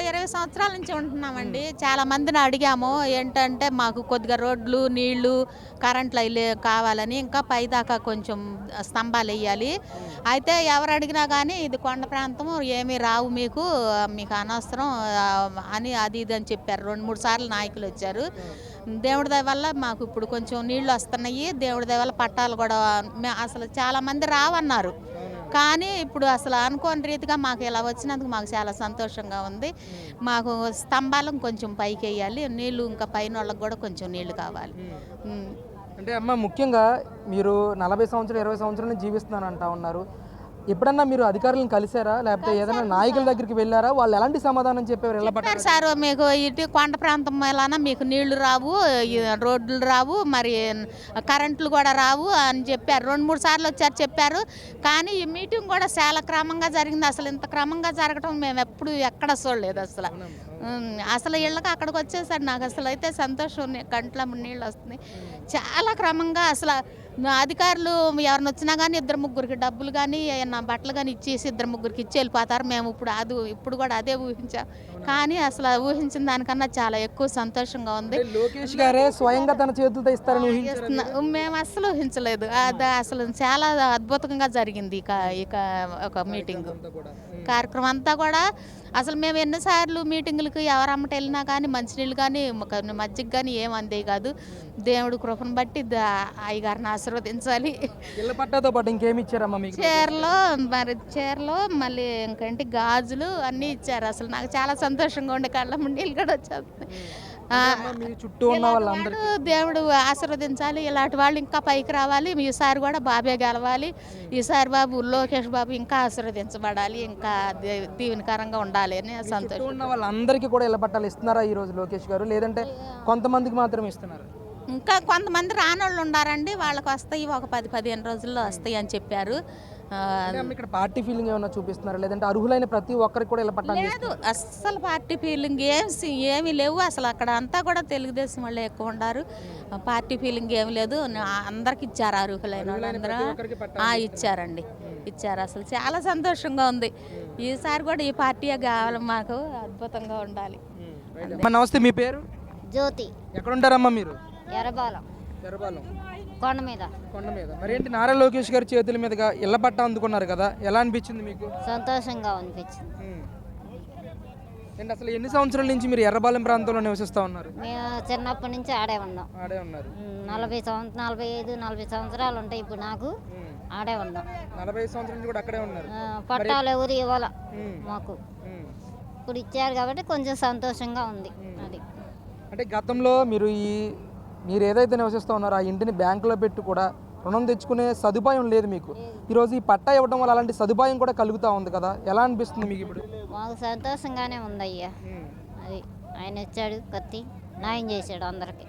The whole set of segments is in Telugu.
20 సంవత్సరాల నుంచి ఉంటున్నామండి. చాలా మందిని అడిగాము. ఏంటంటే మాకు కొద్దిగా రోడ్లు, నీళ్లు, కరెంట్లు అయి కావాలని. ఇంకా పైదాకా కొంచెం స్తంభాలెయ్యాలి. అయితే ఎవరు అడిగినా గానీ ఇది కొండ ప్రాంతం ఏమీ రావు మీకు, మీకు అనవసరం అని అది ఇది అని చెప్పారు. 2, 3 సార్లు నాయకులొచ్చారు. దేవుడి దయ వల్ల మాకు ఇప్పుడు కొంచెం నీళ్లు వస్తున్నాయి. దేవుడి దయ వల్ల పట్టాలు కూడా అసలు చాలా మంది రావన్నారు. కానీ ఇప్పుడు అసలు అనుకోని రీతిగా మాకు ఇలా వచ్చినందుకు మాకు చాలా సంతోషంగా ఉంది. మాకు స్తంభాలను కొంచెం పైకెయ్యాలి. నీళ్లు ఇంకా పైనోళ్ళకి కూడా కొంచెం నీళ్లు కావాలి. అంటే అమ్మ ముఖ్యంగా మీరు 40 సంవత్సరాలు 20 సంవత్సరాల నుంచి జీవిస్తున్నాను అంటా ఉన్నారు. ఎప్పుడన్నా మీరు అధికారులను కలిసారా, లేకపోతే ఏదైనా నాయకుల దగ్గరికి వెళ్ళారా? వాళ్ళు ఎలాంటి సమాధానం చెప్పారు? చెప్పారు సార్, మీకు ఇటు కొండ ప్రాంతం వలన మీకు నీళ్లు రావు, రోడ్లు రావు, మరి కరెంట్లు కూడా రావు అని చెప్పారు. 2, 3 సార్లు వచ్చారు చెప్పారు. కానీ ఈ మీటింగ్ కూడా చాలా క్రమంగా జరిగింది. అసలు ఇంత క్రమంగా జరగటం మేము ఎప్పుడు ఎక్కడ చూడలేదు అసలు. అసలు ఇళ్ళకి అక్కడికి వచ్చేసరి నాకు అసలు అయితే సంతోషం, కంట్లో నీళ్ళు వస్తున్నాయి. చాలా క్రమంగా అసలు అధికారులు ఎవరిని వచ్చినా కానీ 2-3కి డబ్బులు కానీ ఏమన్నా బట్టలు కానీ ఇచ్చేసి 2-3కి ఇచ్చి వెళ్ళిపోతారు. మేము ఇప్పుడు కూడా అదే ఊహించాం. కానీ అసలు ఊహించిన దానికన్నా చాలా ఎక్కువ సంతోషంగా ఉంది. లోకేష్ గారే స్వయంగా తన చేతులతో ఇస్తారని మేము అస్సలు ఊహించలేదు. అది అసలు చాలా అద్భుతంగా జరిగింది. ఇక ఒక మీటింగ్ కార్యక్రమం అంతా కూడా అసలు మేము ఎన్నిసార్లు మీటింగులకు ఎవరమ్మట వెళ్ళినా కానీ మంచినీళ్ళు కానీ మజ్జిగ కానీ ఏం అందే కాదు. దేవుడు కృపను బట్టి అయ్యగారిని ఆశీర్వదించాలి. ఇళ్ళ పట్టాతో పాటు ఇంకేమి ఇచ్చారమ్మా మీకు? చీరలో మళ్ళీ ఇంకేంటి గాజులు అన్నీ ఇచ్చారు. అసలు నాకు చాలా సంతోషంగా ఉండే, కళ్ళ నీళ్ళు కూడా వచ్చేస్తున్నాయి. చుట్టూ ఉన్న వాళ్ళందరూ దేవుడు ఆశీర్వదించాలి. ఇలాంటి వాళ్ళు ఇంకా పైకి రావాలి. ఈసారి కూడా బాబే గెలవాలి. ఈసారి బాబు లోకేష్ బాబు ఇంకా ఆశీర్వదించబడాలి, ఇంకా దీవెనకరంగా ఉండాలి అని సంతోషం. ఉన్న వాళ్ళందరికీ కూడా ఇళ్ళ పట్టాలు ఇస్తున్నారా ఈ రోజు లోకేష్ గారు, లేదంటే కొంతమందికి మాత్రమే ఇస్తున్నారు? ఇంకా కొంతమంది రానోళ్ళు ఉన్నారండి. వాళ్ళకి వస్తాయి, ఒక 10-15 రోజుల్లో వస్తాయి అని చెప్పారు. ఇక్కడ పార్టీ ఫీలింగ్ ఏమైనా చూపిస్తున్నారా, లేదంటే అర్హులైన ప్రతి ఒక్కరికి కూడా ఇలా పట్టాలి? లేదు, అస్సలు పార్టీ ఫీలింగ్ ఏమీ లేవు. అసలు అక్కడ అంతా కూడా తెలుగుదేశం వాళ్ళే ఎక్కువ ఉన్నారు. పార్టీ ఫీలింగ్ ఏమి లేదు. అందరికి ఇచ్చారు, అర్హులైన వాళ్ళందరూ ఇచ్చారండి, ఇచ్చారు. అసలు చాలా సంతోషంగా ఉంది. ఈసారి కూడా ఈ పార్టీ కావాలి, మాకు అద్భుతంగా ఉండాలి. నమస్తే, మీ పేరు? జ్యోతి. ఎక్కడ ఉంటారమ్మా మీరు? ఎర్రబాలెం. కొండ మీద. మరేంటి నారా లోకేష్ గారి చేతుల మీదుగా ఇళ్ల పట్టా అందుకున్నారు కదా, ఎలా అనిపించింది మీకు? సంతోషంగా అనిపించింది. అసలు ఎన్ని సంవత్సరాల నుంచి మీరు ఎర్రబాలెం ప్రాంతంలో నివసిస్తా ఉన్నారు? మేము చిన్నప్పటి నుంచి ఆడే ఉన్నాం. 40 సంవత్సరాలు ఉంటాయి ఇప్పుడు నాకు. ఆడే ఉన్నాం. 40 సంవత్సరాల నుంచి కూడా అక్కడే ఉన్నారు. పట్టాలు ఎవరు ఇవ్వాల మాకు, ఇప్పుడు ఇచ్చారు కాబట్టి కొంచెం సంతోషంగా ఉంది. అది అంటే గతంలో మీరు ఏదైతే నివసిస్తూ ఉన్నారో ఆ ఇంటిని బ్యాంకులో పెట్టి కూడా రుణం తెచ్చుకునే సదుపాయం లేదు మీకు. ఈరోజు ఈ పట్టా ఇవ్వడం వల్ల అలాంటి సదుపాయం కూడా కలుగుతూ ఉంది కదా, ఎలా అనిపిస్తుంది మీకు ఇప్పుడు? మాకు సంతోషంగానే ఉంది అయ్యా. అది ఆయన ఇచ్చాడు, కత్తి న్యాయం చేశాడు అందరికి.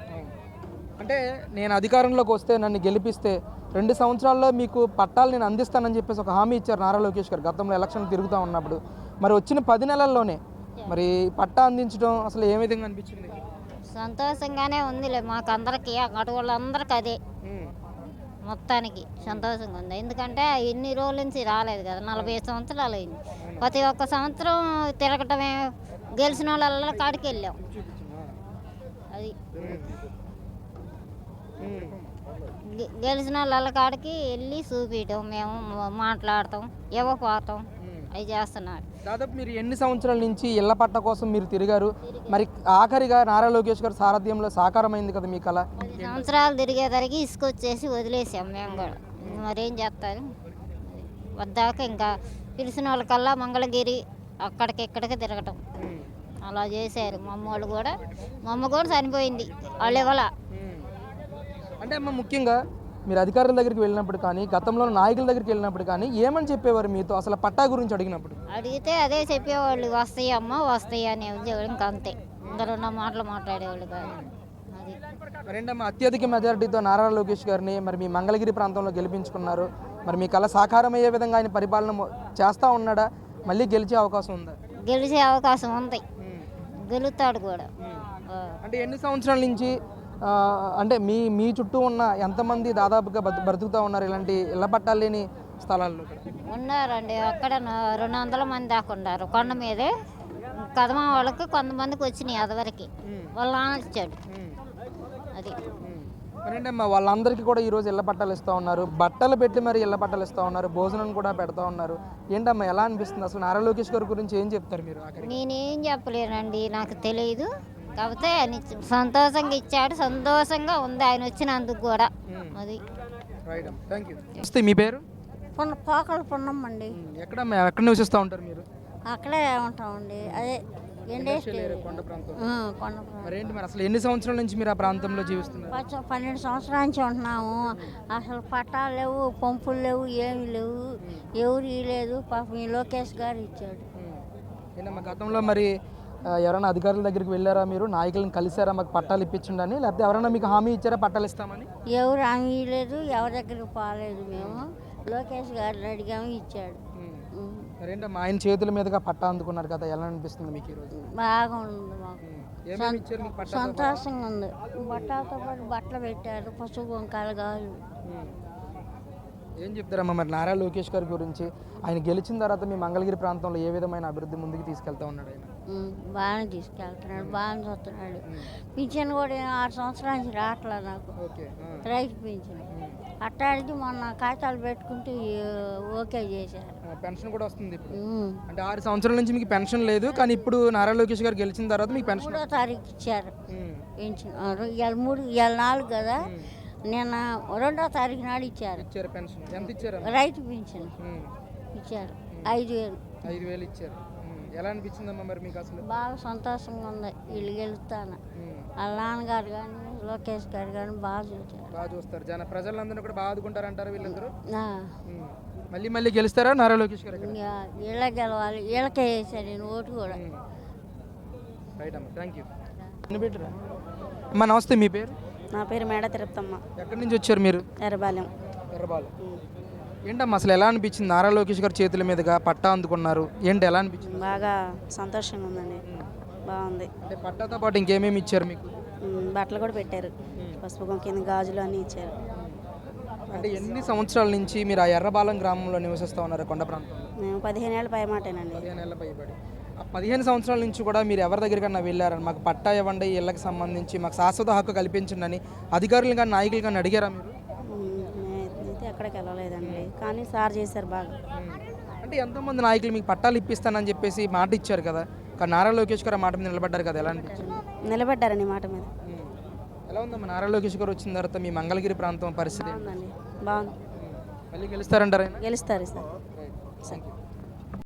అంటే నేను అధికారంలోకి వస్తే, నన్ను గెలిపిస్తే 2 సంవత్సరాల్లో మీకు పట్టాలు నేను అందిస్తానని చెప్పేసి ఒక హామీ ఇచ్చారు నారా లోకేష్ గారు గతంలో ఎలక్షన్ తిరుగుతూ ఉన్నప్పుడు. మరి వచ్చిన 10 నెలల్లోనే మరి పట్టా అందించడం అసలు ఏ విధంగా అనిపించింది? సంతోషంగానే ఉందిలే మాకు అందరికి, అటు వాళ్ళందరికి అదే మొత్తానికి సంతోషంగా ఉంది. ఎందుకంటే ఎన్ని రోజుల నుంచి రాలేదు కదా, 40 సంవత్సరాలు అయింది. ప్రతి ఒక్క సంవత్సరం తిరగటమే, గెలిచిన వాళ్ళ కాడికి వెళ్ళాం. అది గెలిచిన వాళ్ళ కాడికి వెళ్ళి చూపించడం, మేము మాట్లాడతాం, ఇవ్వకపోతాం, అవి చేస్తున్నారు. దాదాపు మీరు ఎన్ని సంవత్సరాల నుంచి ఇళ్ల పట్ట కోసం మీరు తిరిగారు? మరి ఆఖరిగా నారా లోకేష్ గారి సారథ్యంలో సాకారమైంది కదా మీకు అలా? 10 సంవత్సరాలు తిరిగేసరికి ఇసుకొచ్చేసి వదిలేసాం మేము కూడా. మరేం చేస్తారు, వద్దాక ఇంకా పిలిచిన వాళ్ళకల్లా మంగళగిరి అక్కడికి ఇక్కడికి తిరగటం అలా చేశారు. మా అమ్మ కూడా చనిపోయింది వాళ్ళు ఇవ్వాల. అంటే అమ్మ ముఖ్యంగా మీరు అధికారుల దగ్గరికి వెళ్ళినప్పుడు కానీ, గతంలో నాయకుల దగ్గరికి వెళ్ళినప్పుడు కానీ ఏమని చెప్పేవారు మీతో అసలు పట్టా గురించి అడిగినప్పుడు? అడిగితే అదే చెప్పేవాళ్ళు, వస్తాయి అమ్మ వస్తాయి అని. ఇంకా అంతే, ఇంకా 2 మాటలు మాట్లాడేవాళ్ళు కాదు. అది మరేంటమ్మా, అత్యధిక మెజారిటీతో నారా లోకేష్ గారిని మరి మీ మంగళగిరి ప్రాంతంలో గెలిపించుకున్నారు. మరి మీకు అలా సాకారం అయ్యే విధంగా ఆయన పరిపాలన చేస్తూ ఉన్నాడా? మళ్ళీ గెలిచే అవకాశం ఉందా? గెలిచే అవకాశం ఉంది, గెలుస్తాడు కూడా. అంటే ఎన్ని సంవత్సరాల నుంచి అంటే మీ చుట్టూ ఉన్న ఎంతమంది దాదాపుగా బ్రతుకుతూ ఉన్నారు ఇలాంటి ఇళ్ల పట్టాలు లేని స్థలాల్లో? ఉన్నారండి, అక్కడ 200 మంది దాకా ఉన్నారు కొండ మీదే. కదమా వాళ్ళకి కొంతమందికి వచ్చినాయి అదివరకు వాళ్ళ నాన్న ఇచ్చాడు అది. మరేంటమ్మా వాళ్ళందరికీ కూడా ఈరోజు ఇళ్ళ పట్టాలు ఇస్తూ ఉన్నారు, బట్టలు పెట్టి మరి ఇళ్ళ పట్టాలు ఇస్తూ ఉన్నారు, భోజనం కూడా పెడతా ఉన్నారు. ఏంటమ్మా ఎలా అనిపిస్తుంది అసలు? నారా లోకేష్ గారి గురించి ఏం చెప్తారు మీరు ఆఖరికి? నేనేం చెప్పలేనండి, నాకు తెలియదు. కాకపోతే ఆయన సంతోషంగా ఇచ్చాడు, సంతోషంగా ఉంది ఆయన వచ్చినందుకు కూడా. అది రైట్ అమ్మా, థ్యాంక్ యూ. వస్తే మీ పేరు? పోకలు పున్నమ్మండి. ఎక్కడమ్మా, ఎక్కడ నివసిస్తూ ఉంటారు మీరు? అక్కడే ఉంటామండి. అదే కొండ ప్రాంతం. కొండ మరేంటి మరి అసలు ఎన్ని సంవత్సరాల నుంచి మీరు ఆ ప్రాంతంలో జీవిస్తున్నారు? 12 సంవత్సరాల నుంచి ఉంటున్నాము. అసలు పట్టాలు లేవు, పంపులు లేవు, ఏమి లేవు, ఎవరు లేదు. పాపం ఈ లోకేష్ గారు ఇచ్చాడు. ఏంటమ్మా గతంలో మరి ఎవరైనా అధికారుల దగ్గరికి వెళ్ళారా, మీరు నాయకులను కలిసారా మాకు పట్టాలు ఇప్పించండి అని? లేకపోతే ఎవరైనా మీకు హామీ ఇచ్చారా పట్టాలు ఇస్తామని? ఎవరు హామీ లేదు, ఎవరి దగ్గరికి పోలేదు. మేము లోకేష్ గారిని అడిగాము, ఇచ్చాడు. మరేంటమ్మా ఆయన చేతుల మీదుగా పట్టా అందుకున్నారు కదా, ఎలా అనిపిస్తుంది మీకు ఈరోజు? బాగా ఉంది మాకు, ఏమేమి ఇచ్చారు మీకు పట్టా? సంతోషంగా ఉంది. బట్టలతో పాటు బట్టలు పెట్టారు, పసుపు కుంకాలు గాజులు. ఏం చెప్తారమ్మా మరి నారా లోకేష్ గారి గురించి? ఆయన గెలిచిన తర్వాత మీ మంగళగిరి ప్రాంతంలో ఏ విధమైన అభివృద్ధి ముందుకు తీసుకెళ్తా ఉన్నాడు ఆయన? బాగానే తీసుకెళ్తున్నాడు, బాగానే చూస్తున్నాడు. పింఛన్ కూడా 6 సంవత్సరాల నుంచి రావట్లేదు నాకు, ఓకే. రైతు పింఛన్. అట్టాడికి మొన్న కాగితాలు పెట్టుకుంటూ ఓకే చేశారు. పెన్షన్ కూడా వస్తుంది ఇప్పుడు. అంటే 6 సంవత్సరాల నుంచి మీకు పెన్షన్ లేదు, కానీ ఇప్పుడు నారా లోకేష్ గారు గెలిచిన తర్వాత మీకు పెన్షన్ 3వ తారీఖు ఇచ్చారు పెన్షన్. ఇవాళ 3, ఇవాళ 4 కదా, నిన్న 2వ తారీఖు నాడు ఇచ్చారు. ఇచ్చారు పెన్షన్. ఎంత ఇచ్చారు? రైతు పింఛన్ ఇచ్చారు 5,000. 5,000 ఇచ్చారు. ఎలా అనిపించిందమ్మా మరి మీకు అసలు? బాగా సంతోషంగా ఉంది. వీళ్ళు గెలుస్తాను. వాళ్ళ నాన్నగారు కానీ లోకేష్ గారు కానీ బాగా చూస్తారు. బాగా చూస్తారు. ప్రజలందరూ కూడా బాగా ఆదుకుంటారంటారు వీళ్ళందరూ. ఆ. మళ్ళీ మళ్ళీ గెలుస్తారా నారా లోకేష్ గారు? ఇంకా వీళ్ళ గెలవాలి, వీళ్ళకే వేసాను నేను ఓటు కూడా. రైట్ అమ్మా, థ్యాంక్ యూ. అమ్మా నమస్తే, మీ పేరు? నా పేరు మేడ తిరుపతమ్మ. ఎక్కడి నుంచి వచ్చారు మీరు? ఎర్రబాలెం. ఎర్రబాలెం. ఏంటమ్మా అసలు ఎలా అనిపించింది? నారా లోకేష్ గారి చేతుల మీదుగా పట్టా అందుకున్నారు, ఏంటి ఎలా అనిపించింది? బాగా సంతోషంగా ఉందండి, బాగుంది. అంటే పట్టాతో పాటు ఇంకేమేమి ఇచ్చారు మీకు? బట్టలు కూడా పెట్టారు, పసుపు కుంకుమ గాజులు అన్నీ ఇచ్చారు. అంటే ఎన్ని సంవత్సరాల నుంచి మీరు ఆ ఎర్రబాలెం గ్రామంలో నివసిస్తూ ఉన్నారు కొండ ప్రాంతంలో? మేము 15 ఏళ్ళ పైమాటేనండి. 15 ఏళ్ళ పైబడి. ఆ 15 సంవత్సరాల నుంచి కూడా మీరు ఎవరి దగ్గరికన్నా వెళ్ళారని, మాకు పట్టా ఇవ్వండి, ఇళ్ళకి సంబంధించి మాకు శాశ్వత హక్కు కల్పించండి అని అధికారులు కానీ నాయకులు కానీ అడిగారా మీరు? అయితే ఎక్కడికి వెళ్ళలేదండి, కానీ సార్ చేశారు బాగా. అంటే ఎంతోమంది నాయకులు మీకు పట్టాలు ఇప్పిస్తానని చెప్పేసి మాట ఇచ్చారు కదా, కానీ నారా లోకేష్ గారు ఆ మాట మీద నిలబడ్డారు కదా, ఎలా అనిపించింది? నిలబడ్డారండి మాట మీద. ఎలా ఉందమ్మా నారా లోకేష్ గారు వచ్చిన తర్వాత మీ మంగళగిరి ప్రాంతం పరిస్థితి? బాగుందండి, బాగుంది. మళ్ళీ గెలుస్తారంటారా? గెలుస్తారు సార్.